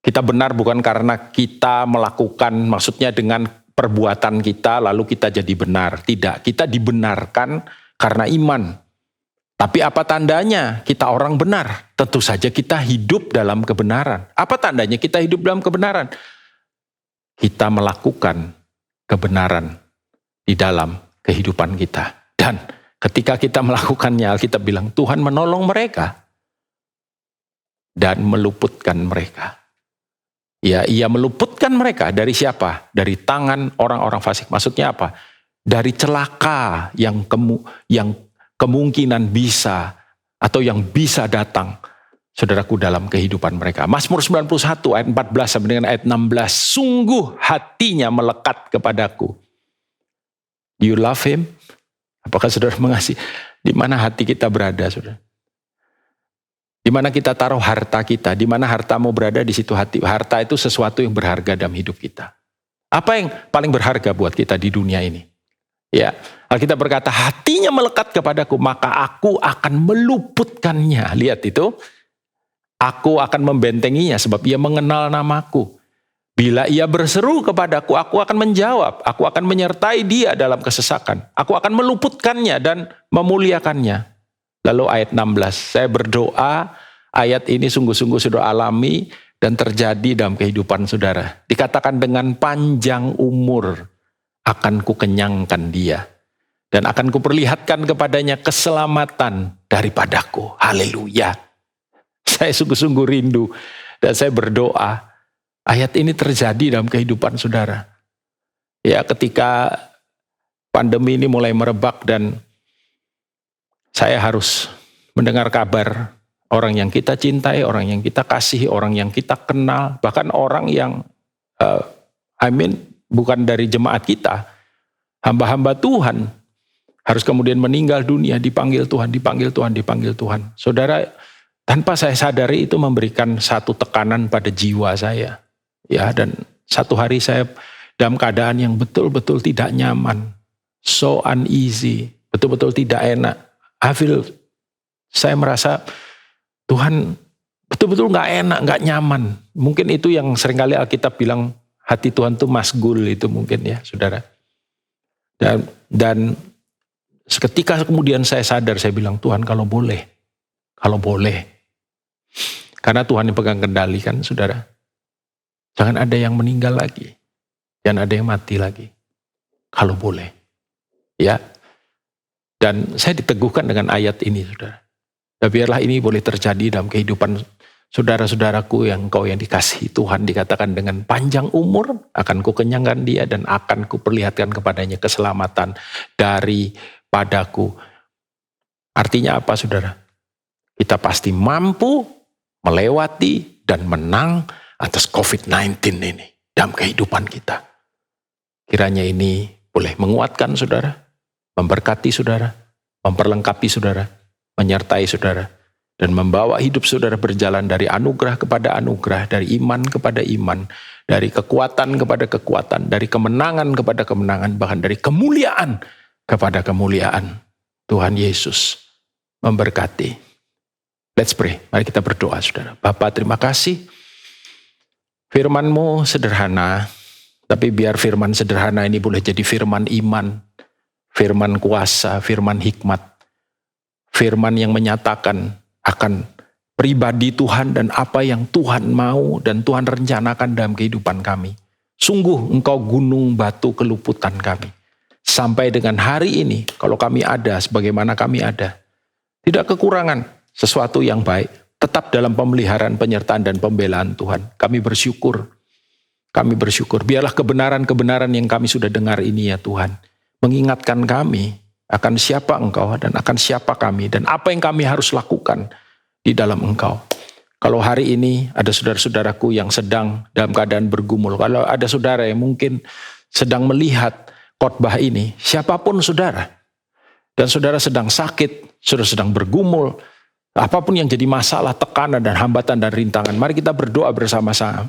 [SPEAKER 4] Kita benar bukan karena kita melakukan, maksudnya dengan perbuatan kita lalu kita jadi benar. Tidak, kita dibenarkan karena iman. Tapi apa tandanya kita orang benar? Tentu saja kita hidup dalam kebenaran. Apa tandanya kita hidup dalam kebenaran? Kita melakukan kebenaran di dalam kehidupan kita. Dan ketika kita melakukannya, Alkitab bilang Tuhan menolong mereka dan meluputkan mereka. Ya, ia meluputkan mereka dari siapa? Dari tangan orang-orang fasik. Maksudnya apa? Dari celaka yang kemungkinan bisa atau yang bisa datang, saudaraku, dalam kehidupan mereka. Mazmur 91 ayat 14 sampai dengan ayat 16. Sungguh hatinya melekat kepadaku. You love him? Apakah saudara mengasihi? Di mana hati kita berada, saudara? Di mana kita taruh harta kita? Di mana hartamu berada, di situ hati. Harta itu sesuatu yang berharga dalam hidup kita. Apa yang paling berharga buat kita di dunia ini? Ya, Alkitab berkata, hatinya melekat kepadaku, maka aku akan meluputkannya. Lihat itu. Aku akan membentenginya sebab ia mengenal namaku. Bila ia berseru kepadaku, aku akan menjawab. Aku akan menyertai dia dalam kesesakan. Aku akan meluputkannya dan memuliakannya. Lalu ayat 16, saya berdoa ayat ini sungguh-sungguh sudah alami dan terjadi dalam kehidupan saudara. Dikatakan dengan panjang umur akan kukenyangkan dia. Dan akan kuperlihatkan kepadanya keselamatan daripadaku. Haleluya. Saya sungguh-sungguh rindu dan saya berdoa ayat ini terjadi dalam kehidupan saudara. Ya, ketika pandemi ini mulai merebak dan saya harus mendengar kabar orang yang kita cintai, orang yang kita kasihi, orang yang kita kenal, bahkan orang yang bukan dari jemaat kita, hamba-hamba Tuhan harus kemudian meninggal dunia, dipanggil Tuhan, dipanggil Tuhan, dipanggil Tuhan. Saudara, tanpa saya sadari itu memberikan satu tekanan pada jiwa saya. Ya, dan satu hari saya dalam keadaan yang betul-betul tidak nyaman, so uneasy, betul-betul tidak enak. Saya merasa Tuhan betul-betul gak enak, gak nyaman. Mungkin itu yang seringkali Alkitab bilang hati Tuhan itu masgul itu mungkin ya saudara. Dan ketika kemudian saya sadar, saya bilang Tuhan kalau boleh. Karena Tuhan yang pegang kendali kan saudara. Jangan ada yang meninggal lagi. Jangan ada yang mati lagi. Kalau boleh. Ya. Dan saya diteguhkan dengan ayat ini, saudara. Dan biarlah ini boleh terjadi dalam kehidupan saudara-saudaraku yang kau yang dikasihi Tuhan. Dikatakan dengan panjang umur akan kukenyangkan dia dan akan kuperlihatkan kepadanya keselamatan daripadaku. Artinya apa, saudara? Kita pasti mampu melewati dan menang atas COVID-19 ini dalam kehidupan kita. Kiranya ini boleh menguatkan saudara, memberkati saudara, memperlengkapi saudara, menyertai saudara, dan membawa hidup saudara berjalan dari anugerah kepada anugerah, dari iman kepada iman, dari kekuatan kepada kekuatan, dari kemenangan kepada kemenangan, bahkan dari kemuliaan kepada kemuliaan. Tuhan Yesus memberkati. Let's pray. Mari kita berdoa saudara. Bapa, terima kasih. Firman-Mu sederhana, tapi biar firman sederhana ini boleh jadi firman iman, firman kuasa, firman hikmat. firman yang menyatakan akan pribadi Tuhan dan apa yang Tuhan mau dan Tuhan rencanakan dalam kehidupan kami. Sungguh engkau gunung batu keluputan kami. Sampai dengan hari ini, kalau kami ada sebagaimana kami ada, tidak kekurangan sesuatu yang baik, tetap dalam pemeliharaan, penyertaan dan pembelaan Tuhan. Kami bersyukur. Kami bersyukur. Biarlah kebenaran-kebenaran yang kami sudah dengar ini ya Tuhan, mengingatkan kami akan siapa Engkau dan akan siapa kami dan apa yang kami harus lakukan di dalam Engkau. Kalau hari ini ada saudara-saudaraku yang sedang dalam keadaan bergumul, kalau ada saudara yang mungkin sedang melihat khotbah ini, siapapun saudara, dan saudara sedang sakit, saudara sedang bergumul, apapun yang jadi masalah, tekanan dan hambatan dan rintangan, mari kita berdoa bersama-sama.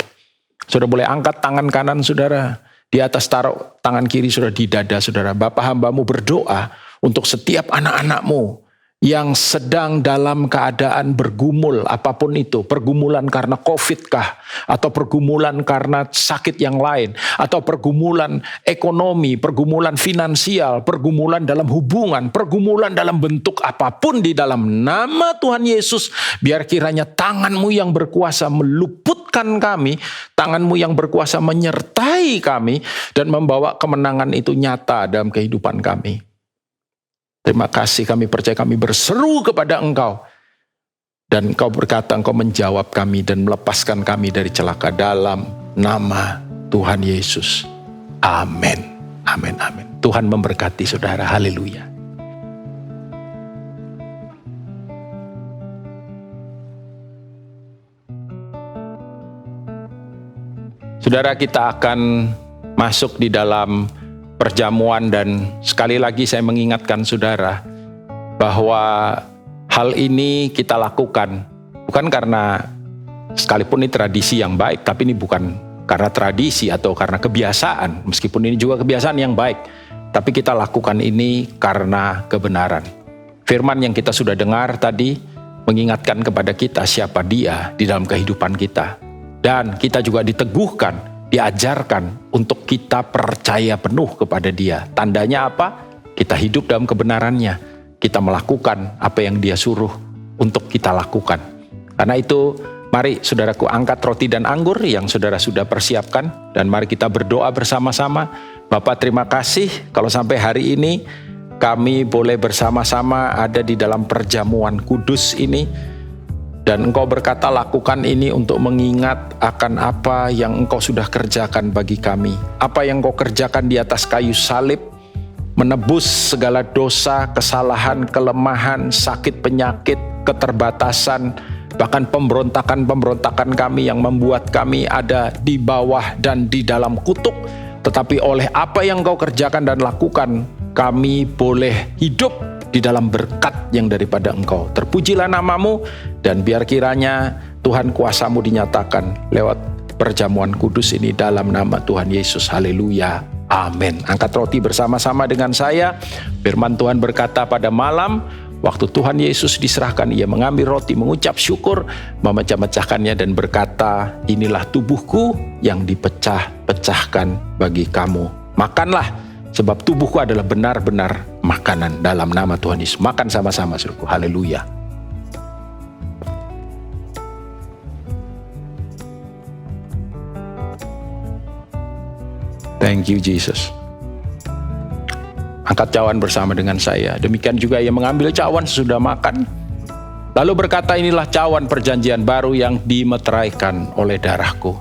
[SPEAKER 4] Saudara boleh angkat tangan kanan saudara, di atas taruh tangan kiri saudara di dada saudara. Bapa hambamu berdoa untuk setiap anak-anakmu yang sedang dalam keadaan bergumul apapun itu. Pergumulan karena COVID kah? Atau pergumulan karena sakit yang lain? Atau pergumulan ekonomi, pergumulan finansial, pergumulan dalam hubungan, pergumulan dalam bentuk apapun di dalam nama Tuhan Yesus. Biar kiranya tanganmu yang berkuasa meluputkan kami, tanganmu yang berkuasa menyertai kami, dan membawa kemenangan itu nyata dalam kehidupan kami. Terima kasih, kami percaya, kami berseru kepada Engkau. Dan Engkau berkata, Engkau menjawab kami dan melepaskan kami dari celaka dalam nama Tuhan Yesus. Amin. Amin, amin. Tuhan memberkati saudara. Haleluya. Saudara, kita akan masuk di dalam perjamuan dan sekali lagi saya mengingatkan saudara bahwa hal ini kita lakukan bukan karena sekalipun ini tradisi yang baik, tapi ini bukan karena tradisi atau karena kebiasaan, meskipun ini juga kebiasaan yang baik, tapi kita lakukan ini karena kebenaran. Firman yang kita sudah dengar tadi mengingatkan kepada kita siapa Dia di dalam kehidupan kita, dan kita juga diteguhkan, diajarkan untuk kita percaya penuh kepada Dia. Tandanya apa? Kita hidup dalam kebenarannya. Kita melakukan apa yang Dia suruh untuk kita lakukan. Karena itu, mari saudaraku angkat roti dan anggur yang saudara sudah persiapkan. Dan mari kita berdoa bersama-sama. Bapak, terima kasih kalau sampai hari ini kami boleh bersama-sama ada di dalam perjamuan kudus ini. Dan Engkau berkata, lakukan ini untuk mengingat akan apa yang Engkau sudah kerjakan bagi kami. Apa yang Engkau kerjakan di atas kayu salib, menebus segala dosa, kesalahan, kelemahan, sakit, penyakit, keterbatasan, bahkan pemberontakan-pemberontakan kami yang membuat kami ada di bawah dan di dalam kutuk. Tetapi oleh apa yang Engkau kerjakan dan lakukan, kami boleh hidup di dalam berkat yang daripada Engkau. Terpujilah namamu, dan biar kiranya Tuhan kuasa-Mu dinyatakan lewat perjamuan kudus ini dalam nama Tuhan Yesus. Haleluya. Amin. Angkat roti bersama-sama dengan saya. Firman Tuhan berkata pada malam, waktu Tuhan Yesus diserahkan, Ia mengambil roti, mengucap syukur, memecah-mecahkannya dan berkata, inilah tubuhku yang dipecah-pecahkan bagi kamu. Makanlah, sebab tubuhku adalah benar-benar makanan dalam nama Tuhan Yesus. Makan sama-sama, saudaraku. Haleluya. Thank you, Jesus. Angkat cawan bersama dengan saya. Demikian juga Ia mengambil cawan sesudah makan, lalu berkata, inilah cawan perjanjian baru yang dimeteraikan oleh darahku.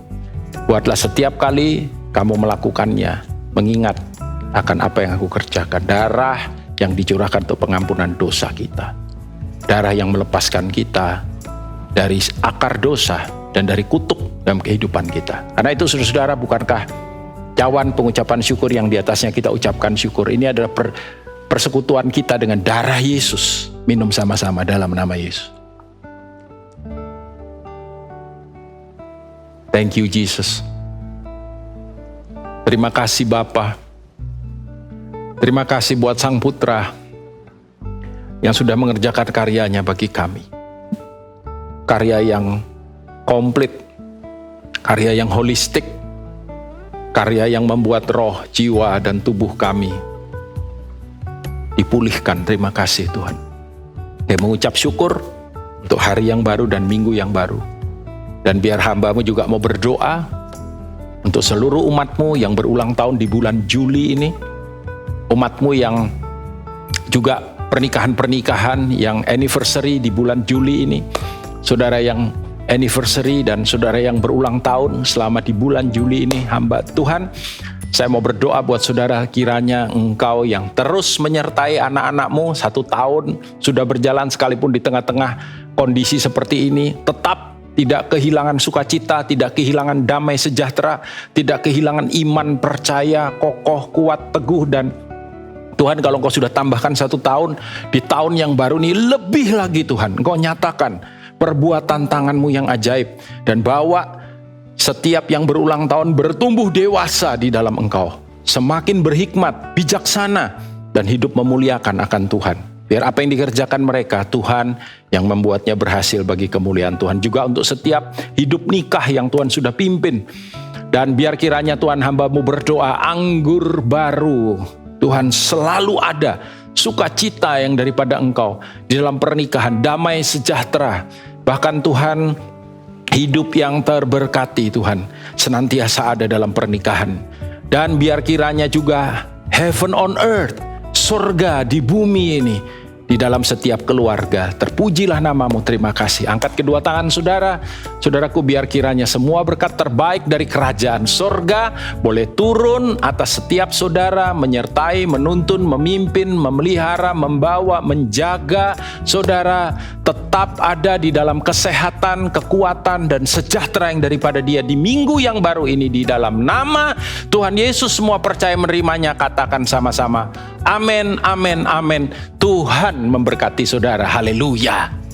[SPEAKER 4] Buatlah setiap kali kamu melakukannya, mengingat akan apa yang aku kerjakan. Darah yang dicurahkan untuk pengampunan dosa kita. Darah yang melepaskan kita dari akar dosa dan dari kutuk dalam kehidupan kita. Karena itu saudara-saudara, bukankah cawan pengucapan syukur yang di atasnya kita ucapkan syukur, ini adalah persekutuan kita dengan darah Yesus. Minum sama-sama dalam nama Yesus. Thank you, Jesus. Terima kasih Bapa. Terima kasih buat Sang Putra yang sudah mengerjakan karyanya bagi kami. Karya yang komplit, karya yang holistik, karya yang membuat roh, jiwa, dan tubuh kami dipulihkan. Terima kasih Tuhan. Dia mengucap syukur untuk hari yang baru dan minggu yang baru. Dan biar hamba-Mu juga mau berdoa untuk seluruh umat-Mu yang berulang tahun di bulan Juli ini. Umat-Mu yang juga pernikahan-pernikahan yang anniversary di bulan Juli ini. Saudara yang anniversary dan saudara yang berulang tahun selama di bulan Juli ini, hamba Tuhan, saya mau berdoa buat saudara, kiranya Engkau yang terus menyertai anak-anak-Mu 1 tahun sudah berjalan, sekalipun di tengah-tengah kondisi seperti ini, tetap tidak kehilangan sukacita, tidak kehilangan damai sejahtera, tidak kehilangan iman, percaya, kokoh, kuat, teguh. Dan Tuhan, kalau Engkau sudah tambahkan 1 tahun, di tahun yang baru ini lebih lagi Tuhan, Engkau nyatakan perbuatan tangan-Mu yang ajaib, dan bawa setiap yang berulang tahun bertumbuh dewasa di dalam Engkau, semakin berhikmat, bijaksana, dan hidup memuliakan akan Tuhan. Biar apa yang dikerjakan mereka, Tuhan yang membuatnya berhasil bagi kemuliaan Tuhan. Juga untuk setiap hidup nikah yang Tuhan sudah pimpin. Dan biar kiranya Tuhan, hamba-Mu berdoa, anggur baru Tuhan selalu ada, sukacita yang daripada Engkau di dalam pernikahan, damai sejahtera. Bahkan Tuhan, hidup yang terberkati Tuhan senantiasa ada dalam pernikahan. Dan biar kiranya juga heaven on earth, surga di bumi ini, di dalam setiap keluarga. Terpujilah nama-Mu, terima kasih. Angkat kedua tangan saudara. Saudaraku, biar kiranya semua berkat terbaik dari kerajaan surga boleh turun atas setiap saudara, menyertai, menuntun, memimpin, memelihara, membawa, menjaga saudara tetap ada di dalam kesehatan, kekuatan, dan sejahtera yang daripada Dia di minggu yang baru ini. Di dalam nama Tuhan Yesus semua percaya menerimanya, katakan sama-sama, amin, amin, amin. Tuhan memberkati saudara, haleluya.